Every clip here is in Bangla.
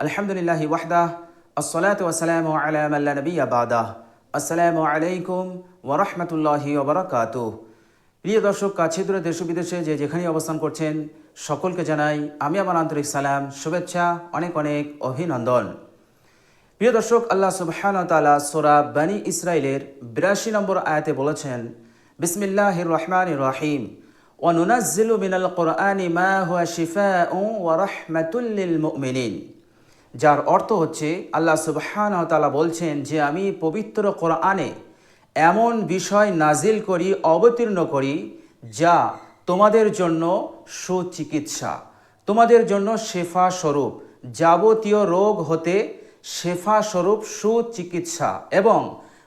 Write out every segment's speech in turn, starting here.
আলহামদুলিল্লাহি ওয়াহদাহ আসসালাতু ওয়াসসালামু আলা মান লা নাবিয়্যা বা'দাহ। আসসালামু আলাইকুম ওয়া রাহমাতুল্লাহি ওয়া বারাকাতুহু। প্রিয় দর্শক, কাছে দূরে দেশ ও বিদেশে যে যেখানেই অবস্থান করছেন সকলকে জানাই আমি আমার আন্তরিক সালাম, শুভেচ্ছা, অনেক অনেক অভিনন্দন। প্রিয় দর্শক, আল্লাহ সুবহানাহু ওয়া তাআলা সূরা বনী ইসরাইলের ৮২ নম্বর আয়াতে বলেছেন, বিসমিল্লাহির রহমানির রহিম, ওয়া নুনাজ্জিলু মিনাল কুরআনি মা হুয়া শিফাউন ওয়া রাহমাতুল লিল মুমিনিন। যার অর্থ হচ্ছে, আল্লাহ সুবহানাহু ওয়া তাআলা বলছেন যে আমি পবিত্র কোরআনে এমন বিষয় নাজিল করি, অবতীর্ণ করি যা তোমাদের জন্য সুচিকিৎসা, তোমাদের জন্য শেফা স্বরূপ, যাবতীয় রোগ হতে শেফা স্বরূপ সুচিকিৎসা, এবং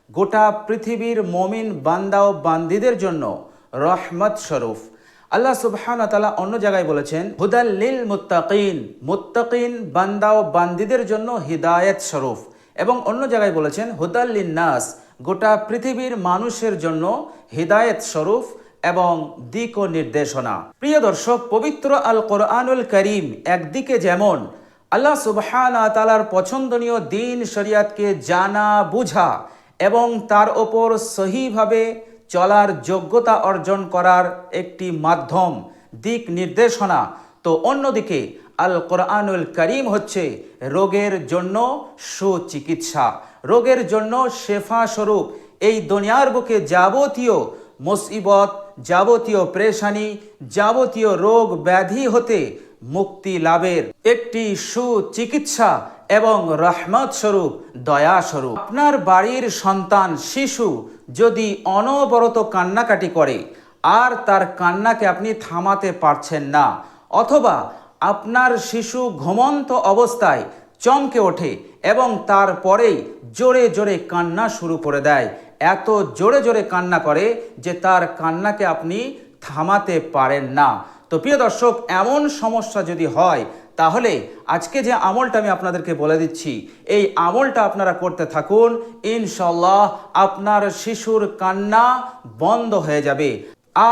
গোটা পৃথিবীর মমিন বান্দা ও বান্দিদের জন্য রহমত স্বরূপ। আল্লাহ সুবহানাহু ওয়া তাআলা অন্য জায়গায় বলেছেন, হুদাল লিল মুত্তাকিন, মুত্তাকিন বান্দা ও বান্দিদের জন্য হিদায়াত স্বরূপ, এবং অন্য জায়গায় বলেছেন হুদাল লিন নাস, গোটা পৃথিবীর মানুষের জন্য হিদায়াত স্বরূপ এবং দিক ও নির্দেশনা। প্রিয় দর্শক, পবিত্র আল কোরআনুল করিম একদিকে যেমন আল্লাহ সুবহানাহু ওয়া তাআলার পছন্দনীয় দিন শরিয়াতকে জানা, বুঝা এবং তার ওপর সহিভাবে চলার যোগ্যতা অর্জন করার একটি মাধ্যম, দিক নির্দেশনা, তো অন্যদিকে আল কোরআনুল করিম হচ্ছে রোগের জন্য সুচিকিৎসা, রোগের জন্য শেফা স্বরূপ। এই দুনিয়ার বুকে যাবতীয় মুসিবত, যাবতীয় পেরেশানি, যাবতীয় রোগ ব্যাধি হতে মুক্তি লাভের একটি সুচিকিৎসা এবং রহমত স্বরূপ, দয়া স্বরূপ। আপনার বাড়ির সন্তান, শিশু যদি অনবরত কান্নাকাটি করে আর তার কান্নাকে আপনি থামাতে পারছেন না, অথবা আপনার শিশু ঘুমন্ত অবস্থায় চমকে ওঠে এবং তারপরেই জোরে জোরে কান্না শুরু করে দেয়, এত জোরে জোরে কান্না করে যে তার কান্নাকে আপনি থামাতে পারেন না, তো প্রিয় দর্শক, এমন সমস্যা যদি হয় তাহলে আজকে যে আমলটা আমি আপনাদেরকে বলে দিচ্ছি, এই আমলটা আপনারা করতে থাকুন। ইনশাআল্লাহ আপনার শিশুর কান্না বন্ধ হয়ে যাবে।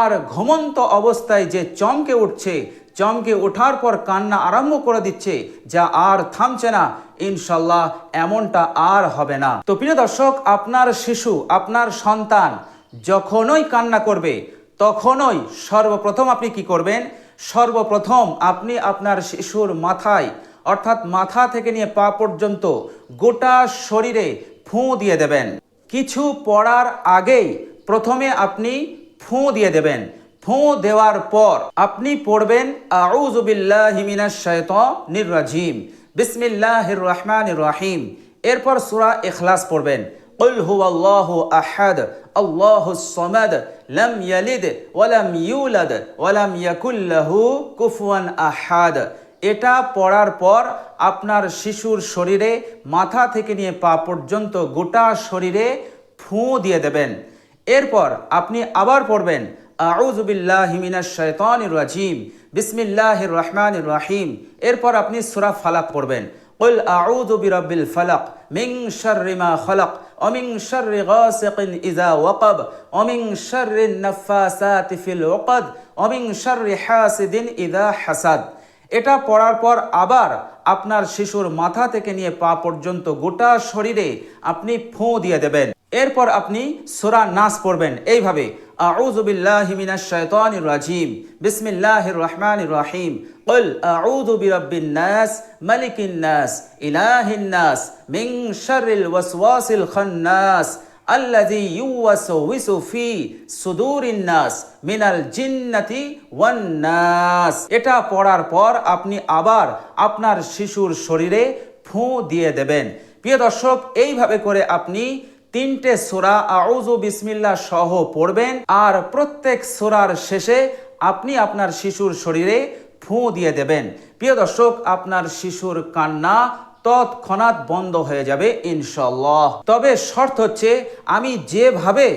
আর ঘুমন্ত অবস্থায় যে চমকে উঠছে, চমকে ওঠার পর কান্না আরম্ভ করে দিচ্ছে, যা আর থামছে না, ইনশাআল্লাহ এমনটা আর হবে না। তো প্রিয় দর্শক, আপনার শিশু, আপনার সন্তান যখনই কান্না করবে তখনই সর্বপ্রথম আপনি কি করবেন? সর্বপ্রথম আপনি আপনার শিশুর মাথায়, অর্থাৎ মাথা থেকে নিয়ে পা পর্যন্ত গোটা শরীরে ফুঁ দিয়ে দেবেন। কিছু পড়ার আগেই প্রথমে আপনি ফুঁ দিয়ে দেবেন। ফুঁ দেওয়ার পর আপনি পড়বেন আউযু বিল্লাহি মিনাশ শাইতানির রাজিম, বিসমিল্লাহির রহমানির রহিম। এরপর সূরা ইখলাস পড়বেন। কুল হুয়াল্লাহু আহাদ আল্লাহুস সামাদ লাম ইয়ালিদ ওয়া লাম ইউলাদ ওয়া লাম ইয়াকুল লাহু কুফুয়ান আহাদ। এটা পড়ার পর আপনার শিশুর শরীরে মাথা থেকে নিয়ে পা পর্যন্ত গোটা শরীরে ফুঁ দিয়ে দেবেন। এরপর আপনি আবার পড়বেন আউযু বিল্লাহি মিনাশ শাইতানির রাজিম, বিসমিল্লাহির রহমানির রহিম। এরপর আপনি সূরা ফালাক পড়বেন। কুল আউযু বিরাব্বিল ফালাক মিন শাররি মা খালাক ওয়া মিন শাররি গাসিকিন ইযা ওয়াকাব ওয়া মিন শাররিন নাফাসাতি ফিল উকাদ ওয়া মিন শাররি হাসিদিন ইযা হাসাদ। এটা পড়ার পর আবার আপনার শিশুর মাথা থেকে নিয়ে পা পর্যন্ত গোটা শরীরে আপনি ফুঁ দিয়ে দেবেন। এরপর আপনি সূরা নাস পড়বেন এইভাবে, আউযু বিল্লাহি মিনাশ শাইতানির রাজিম, বিসমিল্লাহির রহমানির রহিম। কুল আউযু বিরাব্বিন নাস মালিকিন নাস ইলাহিন নাস মিন শাররিল ওয়াসওয়াসিল খান্নাস আল্লাযী ইউওয়াসউইসু ফি সুদুরিন নাস মিনাল জিন্নাতি ওয়ান নাস। এটা পড়ার পর আপনি আবার আপনার শিশুর শরীরে ফুঁ দিয়ে দেবেন। প্রিয় দর্শক, এইভাবে করে আপনি 3টে সূরা আউযু বিসমিল্লাহ সহ পড়বেন, আর প্রত্যেক সূরার শেষে আপনি আপনার শিশুর শরীরে ফুঁ দিয়ে দেবেন। প্রিয় দর্শক, আপনার শিশুর কান্না তৎক্ষণাৎ বন্ধ হয়ে যাবে ইনশাআল্লাহ। তবে শর্ত হচ্ছে, আমি যেভাবে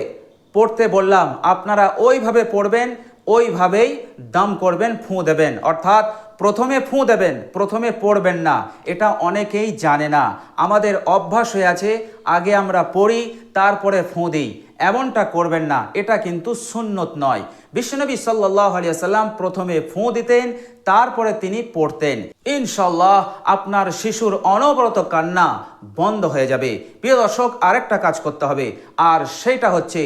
পড়তে বললাম আপনারা ওইভাবে পড়বেন, ওইভাবেই দাম করবেন, ফুঁ দেবেন। অর্থাৎ প্রথমে ফুঁ দেবেন, প্রথমে পড়বেন না, এটা অনেকেই জানে না। আমাদের অভ্যাস হয়ে আছে আগে আমরা পড়ি তারপরে ফুঁ দিই, এমনটা করবেন না, এটা কিন্তু সুন্নত নয়। বিশ্বনবী সাল্লাল্লাহু আলাইহি ওয়াসাল্লাম প্রথমে ফুঁ দিতেন, তারপরে তিনি পড়তেন। ইনশাআল্লাহ আপনার শিশুর অনবরত কান্না বন্ধ হয়ে যাবে। প্রিয় দর্শক, আরেকটা কাজ করতে হবে, আর সেটা হচ্ছে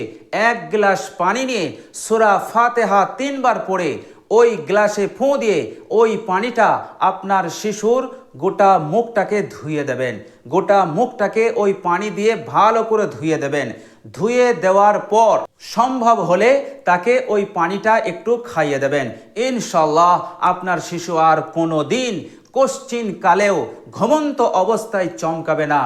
1 গ্লাস পানি নিয়ে সূরা ফাতিহা 3 বার পড়ে ওই গ্লাসে ফুঁ দিয়ে ওই পানিটা আপনার শিশুর গোটা মুখটাকে ধুয়ে দেবেন। গোটা মুখটাকে ওই পানি দিয়ে ভালো করে ধুয়ে দেবেন। ধুয়ে দেওয়ার পর সম্ভব হলে তাকে ওই পানিটা একটু খাইয়ে দেবেন। ইনশাআল্লাহ আপনার শিশু আর কোনো দিন কোশ্চিন কালেও ঘুমন্ত অবস্থায় চমকাবে না,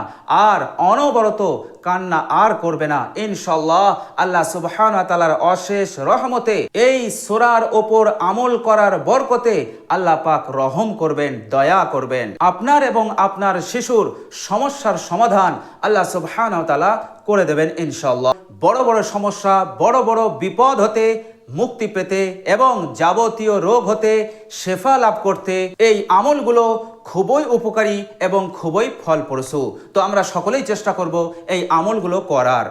আর অনবরত কান্না আর করবে না। ইনশাআল্লাহ আল্লাহ সুবহানাহু ওয়া তাআলার অশেষ রহমতে এই সূরার ওপর আমল করার বরকতে আল্লাহ পাক রহম করবেন, দয়া করবেন। আপনার এবং আপনার শিশুর সমস্যার সমাধান আল্লাহ সুবহানাহু ওয়া তাআলা করে দেবেন ইনশাআল্লাহ। বড় বড় সমস্যা, বড় বড় বিপদ হতে মুক্তি পেতে এবং যাবতীয় রোগ হতে শেফা লাভ করতে এই আমলগুলো খুবই উপকারী এবং খুবই ফলপ্রসূ। তো আমরা সকলেই চেষ্টা করব এই আমলগুলো করার।